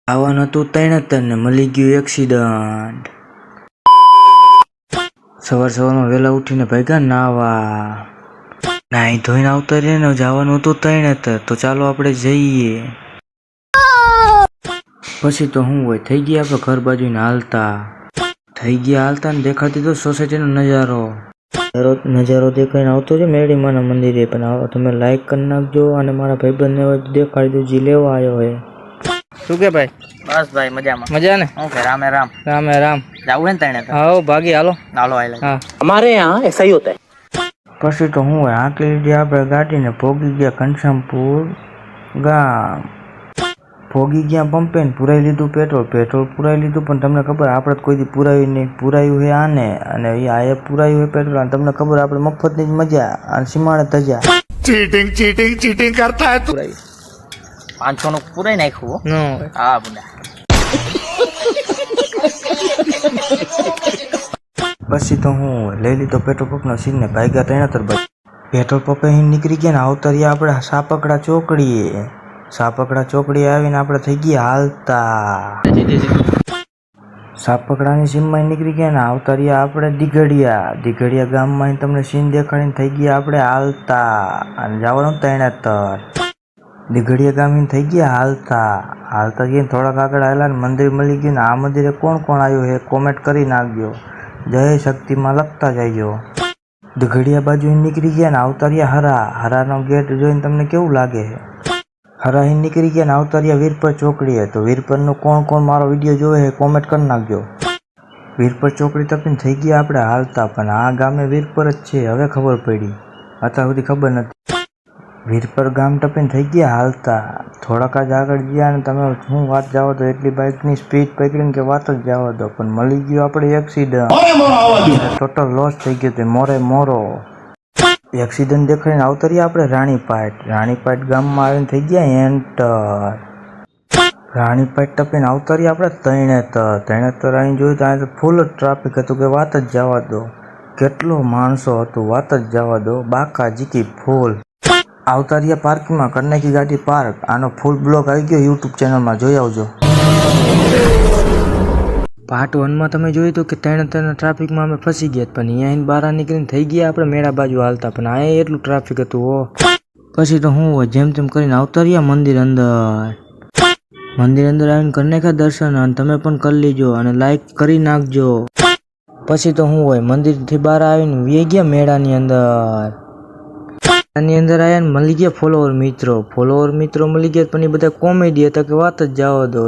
આવવાનું હતું 73 ને મળી ગયું એક્સિડન્ટ। સવારમાં વહેલા ઉઠીને ભાગ્યા નાવા, નાઈ ધોઈને આવતા રહીએ ને જવાનું હતું 73, તો ચાલો આપણે જઈએ। પછી તો શું હોય, થઈ ગયા આપણે ઘર બાજુને હાલતા ને દેખાતી તો સોસાયટીનો નજારો દેખાઈને આવતો છે મેરડીમાના મંદિરે। પણ તમે લાઈક કરી નાખજો અને મારા ભાઈબંધને દેખાડી દો જે લેવા આવ્યો હોય। શું કે ભાઈ? बस भाई મજા ને? ओके रामे राम जाऊ है तने આવો ભાગી હાલો आइला હા। हमारे यहाँ ऐसा ही होता है। પછી તો હું હોય આંકલી લીધી આપણે ગાડીને ભોગી ગયા ઘનશ્યામપુર ગામ। ભોગી ગયા પંપે ને પુરાઈ લીધું પેટ્રોલ પુરાઈ લીધું। પણ તમને ખબર આપણે કોઈ દી પુરાયું નહીં, પુરાયું હે આને અને આ પુરાયું હે પેટ્રોલ। અને તમને ખબર આપણે મફતની જ મજા અને સીમાડે ધજા। चीटिंग करता है तू। 500 નું પુરાઈ નાખ્યું નો હા બુડા। પછી તો હું લઈ લીધો પેટ્રોલ પંપનો સીન ને ભાગ્યા 73 બાજુ। પેટ્રોલ પંપે નીકળી ગયા ને આવતા રહ્યા આપણે સાપકડા ચોકડીએ આવીને આપણે થઈ ગયા હાલતા। સાપકડાની સીમમાં નીકળી ગયા ને આવતા રહ્યા આપણે દીઘડિયા ગામમાં તમને સીન દેખાડીને થઈ ગયા આપણે હાલતા અને જવાનું 73। દીઘડિયા ગામ થઈ ગયા હાલતા ગઈને થોડાક આગળ આવેલા ને મંદિર મળી ગયું ને આ મંદિરે કોણ આવ્યું હે કોમેન્ટ કરી નાખજો, જય શક્તિમાં લખતા જજો। દીઘડિયા બાજુ નીકળી ગયા ને આવતા રહ્યા હરાનો ગેટ જોઈને તમને કેવું લાગે? હરા નીકળી ગયા ને આવતા રહ્યા વીરપર ચોકડીએ। તો વીરપરનો કોણ મારો વિડીયો જોવે છે કોમેન્ટ કરી નાખજો। વીરપર ચોકડી તપીને થઈ ગયા આપણે હાલતા, પણ આ ગામે વીરપર જ છે હવે ખબર પડી, અત્યાર સુધી ખબર નથી। વીરપર ગામ ટપીને થઈ ગયા હાલતા, થોડાક જ આગળ ગયા ને તમે શું વાત જાવ તો એટલી બાઇકની સ્પીડ પકડીને કે વાત જ જવા દો, પણ મળી ગયું આપણે એક્સિડન્ટ, ટોટલ લોસ થઈ ગયો તે મોરો। એક્સિડન્ટ દેખાઈને આવતા રહ્યા આપણે રાણીપાટ ગામમાં આવીને થઈ ગયા એન્ટર। રાણીપાટ ટપીને આવતા રહ્યા આપણે 73 આવીને જોયું તો ફૂલ જ ટ્રાફિક હતું કે વાત જ જવા દો, કેટલો માણસો હતું વાત જ જવા દો, બાકા જીકી ફૂલ। આવતા રહ્યા પાર્કિંગમાં કરી નાખી ગાડી પાર્ક। આનો ફૂલ બ્લોગ આવી ગયો યુટ્યુબ ચેનલમાં જોઈ આવજો। પાર્ટ 1માં તમે જોયું તો કે 73 ટ્રાફિકમાં અમે ફસી ગયા, પણ અહીંયા બહાર નીકળીને થઈ ગયા આપણે મેળા બાજુ હાલતા, પણ અહીંયા એટલું ટ્રાફિક હતું હો। પછી તો હું હોય જેમ તેમ કરીને આવતા રહ્યા મંદિર અંદર આવીને કરી નાખ્યા દર્શન, અને તમે પણ કરી લેજો અને લાઈક કરી નાખજો। પછી તો હું હોય મંદિરથી બહાર આવીને વી ગયા મેળાની અંદર આવ્યા ને મળી ગયા ફોલોવર મિત્રો મળી ગયા, પણ એ બધા કોમેડી હતા કે વાત જ જવા દો।